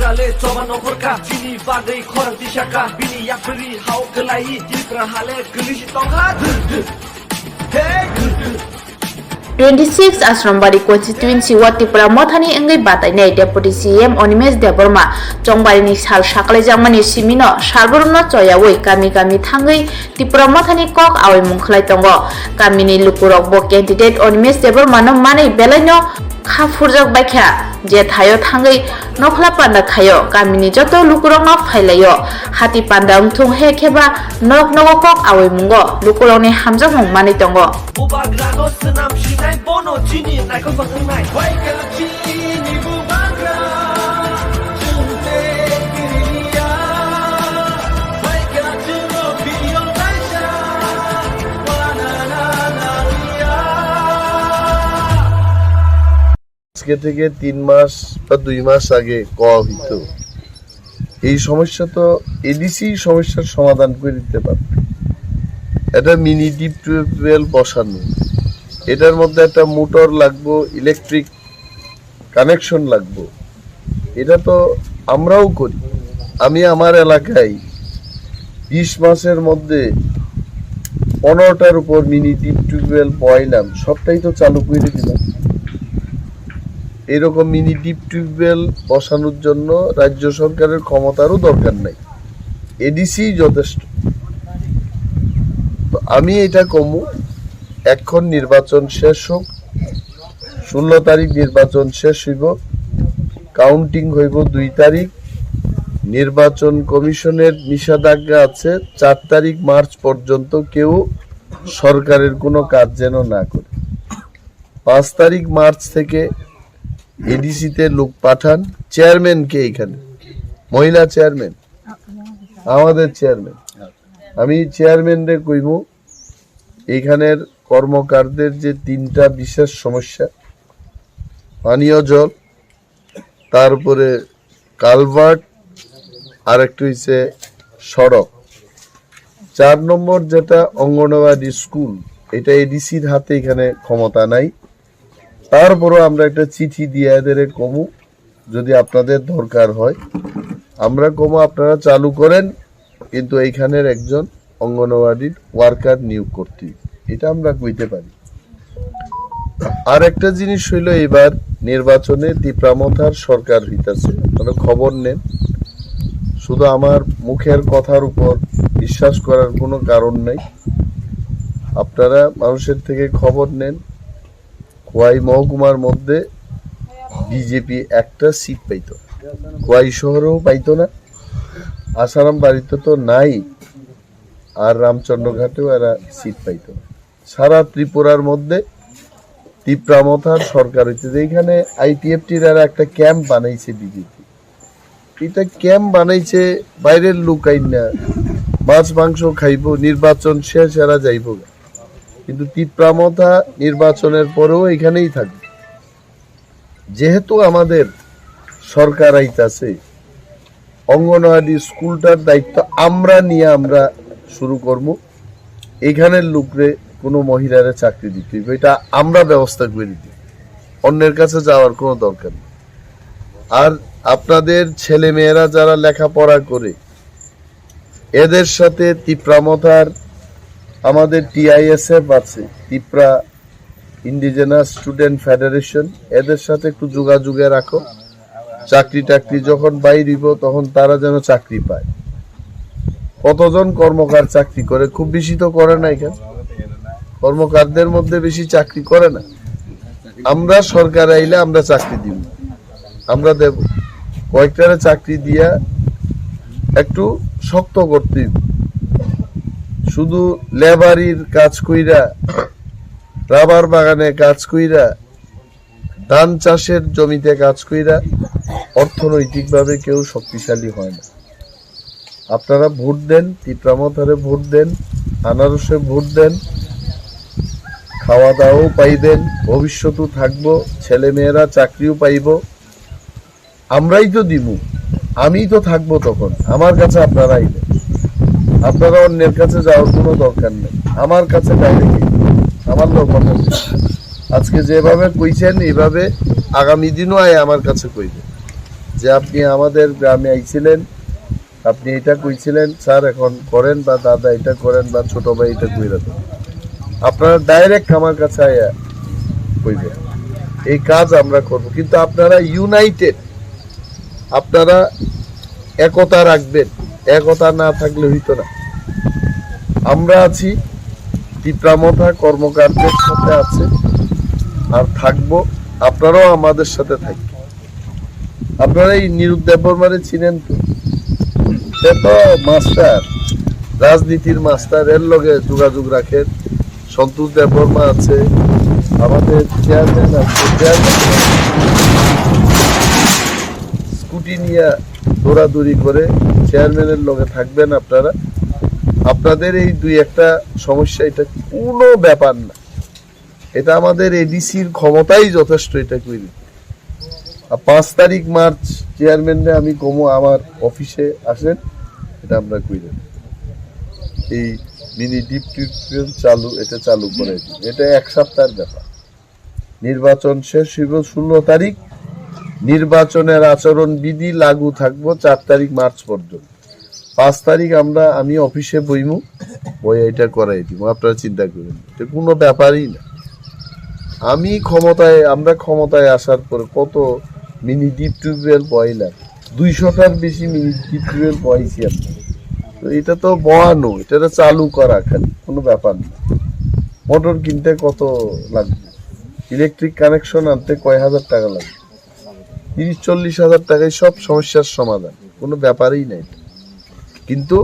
Rale coba nomor ka Bini bagai khor di syaka Bini yakri hau kelai Tipra hale gelis tongha Hey 26 Asrambari constituency wa TIPRA Mothani engai batainai deputy CM Onimesh Deborma Chongbari ni sal saklai jangmani simino sarborno choyawoi kami thangai TIPRA Mothani kok awai mungkhlai tongo kamini lukurok bo candidate Onimesh Deborma no manai belaino khafurjak baikha je thayo thangai nokhla panda thayo kamini joto lukurok no phailayo hati panda ungthung he kheba nok nogo kok awai mungo lukurok ni hamjak mung mani tongo Bubagrano senam shinai bono chini naiko pakunai Wai kala chini bubagra Junte kiriya Wai kala chuno biyo naisha Wana na nabiya আজকে থেকে 3 মাস বা 2 মাস আগে কওয়া হইতো এই সমস্যা তো ADC সমস্যার সমাধান করে দিতে পারবে এটা মিনি ডিপ টিউবওয়েল বসানো এটার মধ্যে একটা মোটর লাগবে ইলেকট্রিক কানেকশন লাগবে এটা তো আমরাও করি আমি আমার এলাকায় 20 মাসের মধ্যে 15টার উপর মিনি ডিপ টিউবওয়েল বসাইলাম সবটাই তো চালু করে দিলাম এরকম মিনি ডিপ টিউবওয়েল বসানোর জন্য রাজ্য সরকারের ক্ষমতারও দরকার নাই এডিসি যথেষ্ট আমি এটা কমু এখন নির্বাচন শেষ হোক 16 তারিখ নির্বাচন শেষ হইব কাউন্টিং হইব 2 তারিখ নির্বাচন কমিশনের নিষেধাজ্ঞা আছে 4 তারিখ মার্চ পর্যন্ত কেউ সরকারের কোনো কাজ যেন না করে 5 তারিখ মার্চ থেকে এডিসি তে লোক পাঠান চেয়ারম্যান কে এখানে মহিলা চেয়ারম্যান আমাদের চেয়ারম্যান আমি চেয়ারম্যান রে কইবো এখানের কর্মকারদের যে 3টা বিশেষ সমস্যা পানীয় জল তারপরে কালভার্ট আর একটা হইছে সড়ক 4 নম্বর যেটা অঙ্গনওয়াড়ি স্কুল এটা এডিসির হাতে এখানে ক্ষমতা নাই তারপরও আমরা একটা চিঠি দিয়ে এদের কমু যদি আপনাদের দরকার হয় আমরা কমু আপনারা চালু করেন কিন্তু এইখানের একজন অঙ্গনওয়াড়ির ওয়ার্কার নিয়োগ করতে এটা আমরা কইতে পারি আর একটা জিনিস হইল এবার নির্বাচনে ত্রিপুরা মথার সরকার হইতাছে মানে খবর নেন শুধু আমার মুখের কথার উপর বিশ্বাস করার কোনো কারণ নাই আপনারা মানুষের থেকে খবর নেন খোয়াই মহকুমার মধ্যে বিজেপি একটা সিট পাইতো খোয়াই শহরেও পাইতো না আসারাম বাড়িতে তো নাই আর রামচন্দ্রঘাটেও এরা সিট পাইতো সারা ত্রিপুরার মধ্যে ত্রিপুরা মথার সরকার হইতেছে এখানে আইটিএফটির এরা একটা ক্যাম্প বানাইছে বিজেপি এটা ক্যাম্প বানাইছে বাইরের লোক আইন না মাছ মাংস খাইবো নির্বাচন শেষ এরা যাইব কিন্তু ত্রিপুরা মথা নির্বাচনের পরেও এখানেই থাকবে যেহেতু আমাদের সরকার আইতাছে অঙ্গনওয়াড়ি স্কুলটার দায়িত্ব আমরা নিয়ে আমরা শুরু করব এখানের লোকরে কোনো মহিলারে চাকরি দিতে হবে এটা আমরা ব্যবস্থা করে দিই অন্যের কাছে যাওয়ার কোনো দরকার নেই আর আপনাদের ছেলে মেয়েরা যারা লেখাপড়া করে এদের সাথে ত্রিপুরা মথার আমাদের টিআইএসএফ আছে ত্রিপুরা ইন্ডিজেনাস স্টুডেন্ট ফেডারেশন এদের সাথে একটু যোগাযোগে রাখো চাকরি টাকরি যখন বাইরিব তখন তারা যেন চাকরি পায় কতজন কর্মকার চাকরি করে খুব বেশি তো করে না এখানে কর্মকারদের মধ্যে বেশি চাকরি করে না আমরা সরকার আইলে আমরা চাকরি দিব আমরা দেব কয়েকটারে চাকরি দিয়া একটু শক্ত করতে শুধু লেবারির কাজ কইরা রাবার বাগানে কাজ কইরা ধান চাষের জমিতে কাজ কইরা অর্থনৈতিকভাবে কেউ শক্তিশালী হয় না আপনারা ভোট দেন ত্রিপুরা মথারে ভোট দেন আনারসে ভোট দেন খাওয়া দাওয়াও পাইবেন ভবিষ্যতেও থাকবো ছেলে মেয়েরা চাকরিও পাইব আমরাই তো দিব আমি তো থাকবো তখন আমার কাছে আপনারা আইবেন আপনারা অন্যের কাছে যাওয়ার কোনো দরকার নেই আমার কাছে ডাইরেক্ট আমার লোক আজকে যেভাবে কইছেন এইভাবে আগামী দিনও আয় আমার কাছে কইবে যে আপনি আমাদের গ্রামে আইছিলেন, আপনি এটা কইছিলেন স্যার এখন করেন, বা দাদা এটা করেন, বা ছোট ভাই এটা কইরা দেন। আপনারা ডাইরেক্ট আমার কাছে আয়া কইবেন এই কাজ আমরা করব, কিন্তু আপনারা ইউনাইটেড, আপনারা একতা রাখবেন। একতা না থাকলে হইতো না। আমরা আছি, টিপ্রা মথা কর্মকাণ্ডের সাথে আছে আর থাকবো, আপনারাও আমাদের সাথে থাকবেন। আপনারা এই নিরুদ্দেব বর্মারে চিনেন তো? সে তো মাস্টার, রাজনীতির মাস্টার, এর লগে যোগাযোগ রাখেন। সন্তোষ দেব বর্মা আছে, আমাদের চেয়ারম্যান আছে, স্কুটি নিয়ে দৌড়াদৌড়ি করে চেয়ারম্যানের লগে থাকবেন আপনারা। আপনাদের এই দুই একটা সমস্যা, এটা কোনো ব্যাপার না, এটা আমাদের এডিসির ক্ষমতাই যথেষ্ট এটা করি। 5 তারিখ মার্চ চেয়ারম্যানরে আমি কমো আমার অফিসে আসেন, এটা আমরা করি। এই মিনি ডিপ টিউটোরিয়াল চালু, এটা চালু করে দিই। এটা 1 সপ্তাহের ব্যাপার। নির্বাচন শেষ হইব 16 তারিখ, নির্বাচনের আচরণ বিধি লাগু থাকবো 4 তারিখ মার্চ পর্যন্ত। 5 তারিখ আমি অফিসে বইমু, বই এটা করাই দিব, আপনারা চিন্তা করেন, এটা কোনো ব্যাপারই না। আমরা ক্ষমতায় আসার পর কত মিনি ডিপ টিউবওয়েল বয়লার, 200টার বেশি মিনি ডিপ টিউবওয়েল বয়ছি আপনি। তো এটা তো বয়ানো, এটা চালু করা খালি, কোনো ব্যাপার না। মোটর কিনতে কত লাগবে, ইলেকট্রিক কানেকশন আনতে কয় হাজার টাকা লাগবে, 30-40 হাজার টাকায় সব সমস্যার সমাধান, কোনো ব্যাপারই নাই। কিন্তু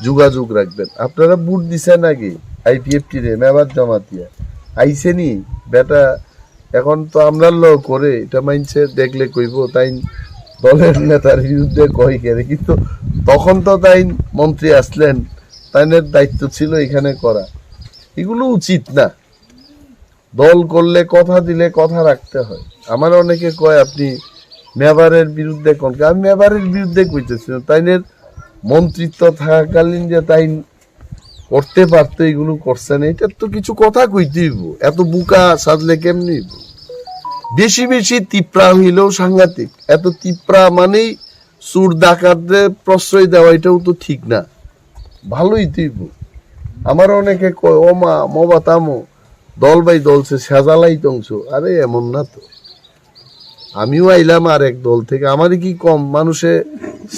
যোগাযোগ রাখবেন। আপনারা বুট দিছেন আগে আইপিএফটি রে মেবার জমা দিয়া আইসেনি বেটা, এখন তো আমরা করে এটা মাইনছে দেখলে কইব তাই দলের নেতার বিরুদ্ধে কই কেড়ে, কিন্তু তখন তো তাই মন্ত্রী আসলেন, তাইনের দায়িত্ব ছিল এখানে করা। এগুলো উচিত না। দল করলে কথা দিলে কথা রাখতে হয়। আমার অনেকে কয় আপনি মেবারের বিরুদ্ধে কোন, আমি মেবারের বিরুদ্ধে কইতেছি না, তাইনের মন্ত্রিত্ব থাকাকালীন যে তাই করতে পারতো এগুলো করছে না, এটার তো কিছু কথা কইতেইব। এত বুকা সাজলে কেমনি? বেশি বেশি তিপ্রা হইলেও সাংঘাতিক। এত তিপ্রা মানেই চুর ডাকাতদের প্রশ্রয় দেওয়া, এটাও তো ঠিক না। ভালোই তুইব। আমার অনেকে কয় ও মা মবা তামো দল বাই দলছে সেজালাই তংশ, আরে এমন না তো। আমিও আইলাম আর এক দল থেকে, আমারই কি কম? মানুষে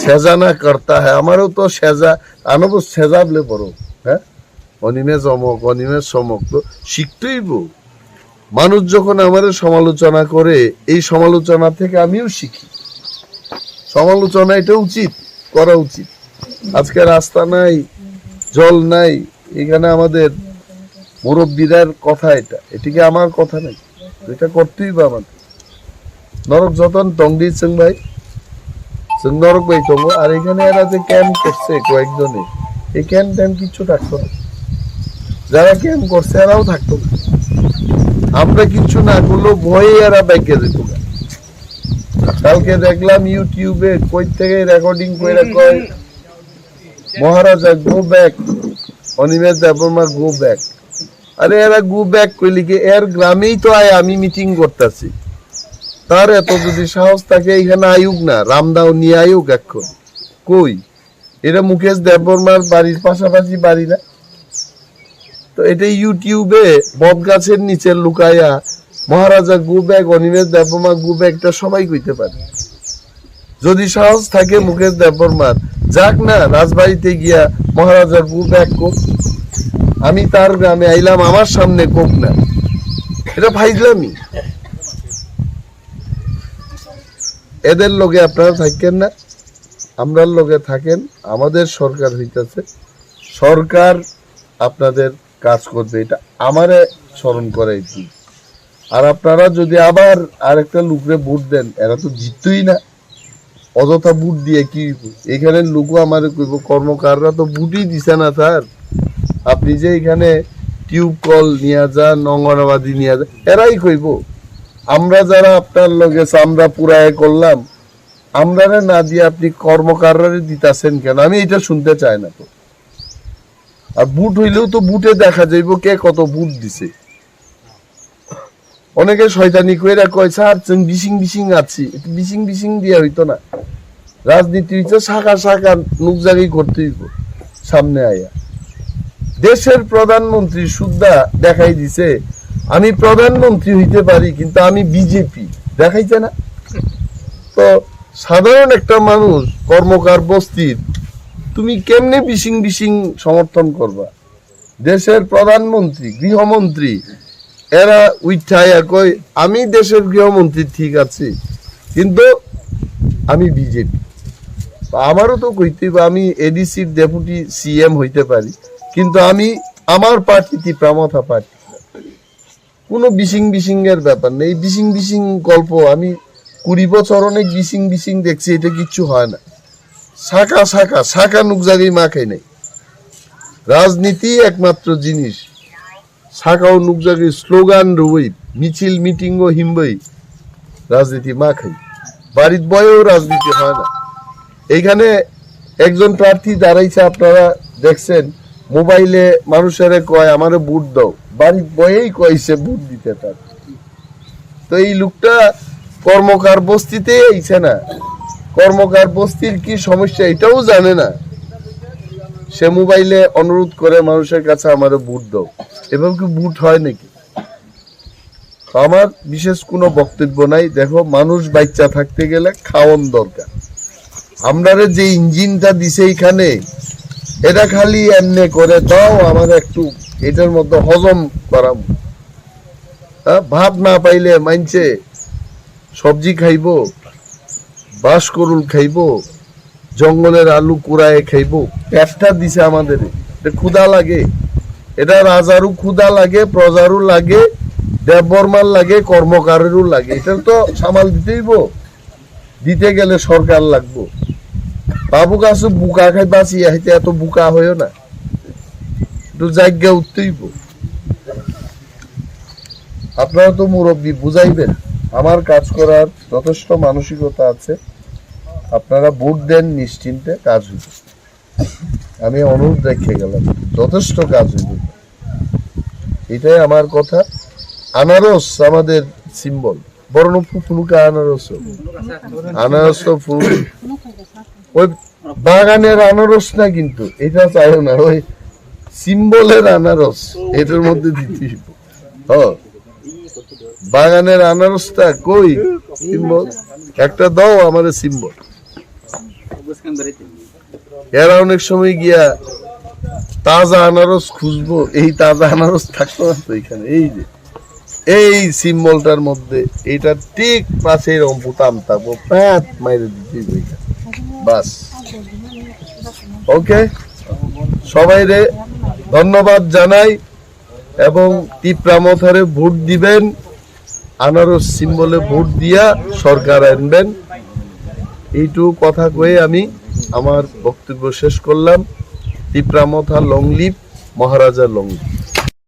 সেজা না করতা হ্যাঁ, আমারও তো সেজা, আনবো সেজা বলে বড়, হ্যাঁ অনিমে জমক অনিমে সমক, তো শিখতেইব। মানুষ যখন আমাদের সমালোচনা করে, এই সমালোচনা থেকে আমিও শিখি। সমালোচনা এটা উচিত, করা উচিত। আজকে রাস্তা নাই, জল নাই, এখানে আমাদের মুরব্বীদের কথা, এটিকে আমার কথা নাই, এটা করতেই বা আমাদের। নরক যতন টংডি সিং ভাই, নরক ভাই টঙ্গ, আর এখানে এরা যে ক্যাম্প করছে কয়েকজনে, এই ক্যাম্প ট্যাম্প কিচ্ছু থাকতো না। যারা ক্যাম্প করছে এরাও থাকতো না। আমরা কিছু না করলেও ভয়ে এরা ব্যাগে যেত না। কালকে দেখলাম ইউটিউবে কই থেকে রেকর্ডিং করে কয় Maharaja go back, Animesh Debbarma go back. আরে এরা গো ব্যাক কইলি কি? এর গ্রামেই তো আয় আমি মিটিং করতেছি, তার এত যদি সাহস থাকে এখানে আয়ুক না, রামদাও নিয়ে আয়ুক। এখন কই এটা মুকেশ দেববর্মার বাড়ির পাশাপাশি বাড়ি না? তো এটা ইউটিউবে বট গাছের নিচে লুকাইয়া মহারাজা গো ব্যাক, অনিমেষ দেববর্মা গো ব্যাকটা সবাই কইতে পারে। যদি সাহস থাকে মুকেশ দেববর্মার, যাক না রাজবাড়িতে গিয়া মহারাজা গো ব্যাক কোক। আমি তার গ্রামে আইলাম, আমার সামনে কোক না, এটা ফাইজলামি। এদের লগে আপনারা থাকেন না, আমরার লগে থাকেন। আমাদের সরকার হইতেছে, সরকার আপনাদের কাজ করবে, এটা আমারে স্মরণ করাই দিই। আর আপনারা যদি আবার আরেকটা লোকরে ভোট দেন, এরা তো জিততই না। অযথা ভোট দিয়ে কি এখানে লোকও আমারে কইব, কর্মকাররা তো ভোটই দিছে না স্যার, আপনি যে এখানে টিউব কল নিয়ে যান, অঙ্গনবাদী নিয়ে যান, এরাই কইব। আমরা যারা আপনার লগে আমরা পুরায় করলাম, আমরা না দিয়ে আপনি কর্মকাররা দিতেছেন কেন? আমি এটা শুনতে চাই না তো। আর বুট হইলেও তো বুটে দেখা যাইব কে কত বুট দিছে। অনেকে শয়তানি কইরা কয় স্যার বিশিং বিশিং আছি, বিশিং বিশিং দিয়ে হইতো না। রাজনীতি হইতো শাখা শাখা নুকজাগি করতে হইব। সামনে আয়া দেশের প্রধানমন্ত্রী সুদ্ধা দেখাই দিছে আমি প্রধানমন্ত্রী হইতে পারি, কিন্তু আমি বিজেপি দেখাইছে না। তো সাধারণ একটা মানুষ কর্মকার বস্তির তুমি কেমনে বিশিং বিশিং সমর্থন করবা? দেশের প্রধানমন্ত্রী গৃহমন্ত্রী এরা উঠাইয়া কই আমি দেশের গৃহমন্ত্রী ঠিক আছে, কিন্তু আমি বিজেপি। আমারও তো কইতে আমি এডিসির ডেপুটি সিএম হইতে পারি, কিন্তু আমি আমার পার্টি টিপ্রা মথা পার্টি। কোনো বিশিং বিশিং এর ব্যাপার নেই। বিশিং বিশিং গল্প আমি 20 বছর অনেক বিশিং বিশিং দেখছি, এটা কিচ্ছু হয় না। শাখা শাখা শাখা নুকজাগি মাখাই নাই। রাজনীতি একমাত্র জিনিস শাখা ও নুকজাগি স্লোগান রুই মিছিল মিটিং ও হিমবই রাজনীতি মাখাই। বাড়ির বয়েও রাজনীতি হয় না। এইখানে একজন প্রার্থী দাঁড়াইছে, আপনারা দেখছেন মোবাইলে মানুষের কয় আমারে ভোট দাও, বাড়ির বয়েই কইছে ভোট দিতে তার। তো এই লোকটা কর্মকার বস্তিতে আইছে না, কর্মকার বস্তির কি সমস্যা এটাও জানে না। সে মোবাইলে অনুরোধ করে মানুষের কাছে আমারে ভোট দাও। এভাবে কি ভোট হয় নাকি? আমার বিশেষ কোনো বক্তব্য নাই। দেখো, মানুষ বাচ্চা থাকতে গেলে খাওয়ান দরকার। আমরারে যে ইঞ্জিনটা দিছে এখানে, এটা খালি এমনি করে দাও আমার একটু এটার মধ্যে হজম করাম। ভাত না পাইলে মানছে সবজি খাইব, বাঁশকরুল খাইব, জঙ্গলের আলু কুড়ায় খাইব। পেটটা দিছে আমাদের, ক্ষুধা লাগে। এটা রাজারও ক্ষুধা লাগে, প্রজারও লাগে, দেববর্মার লাগে, কর্মকারেরও লাগে। এটা তো সামাল দিতেইব। দিতে গেলে সরকার লাগবো। বাবু কাছে বুকা খাই বাঁচিয়ে হাইতে এত বুকা হয়েও না, একটু জায়গা উঠতেইব। আপনারা তো মুরব্বী, বুঝাইবেন। আমার কাজ করার যথেষ্ট মানসিকতা আছে। আপনারা ভোট দেন, নিশ্চিন্তে কাজ হইবে। আমি অনুরোধ রেখে গেলাম, যথেষ্ট কাজ হইবে। এটাই আমার কথা। আনারস আমাদের সিম্বল। বরণ ফুলুকা আনারস, আনারস ওই বাগানের আনারস না, কিন্তু এটা চাইও না, ওই সিম্বলের আনারস এটার মধ্যে দিতে। বাগানের আনারসটা কই সিম্বল, একটা দাও আমাদের সিম্বল। এরা অনেক সময় গিয়া তাজা আনারস খুঁজবো, এই তাজা আনারস থাকতো না তো এখানে। এই যে এই সিম্বলটার মধ্যে এটা ঠিক পাশে এরকম বুতাম থাকবো, প্যাঁত মাইরে দিতে বাস। ওকে, সবাই রে ধন্যবাদ জানাই এবং টিপ্রা মথারে ভোট দিবেন। আনারস সিম্বলে ভোট দিয়া সরকার আনবেন। এইটুকু কথা কয়ে আমি আমার বক্তব্য শেষ করলাম। টিপ্রা মথা লং লিভ, মহারাজা লং লিভ।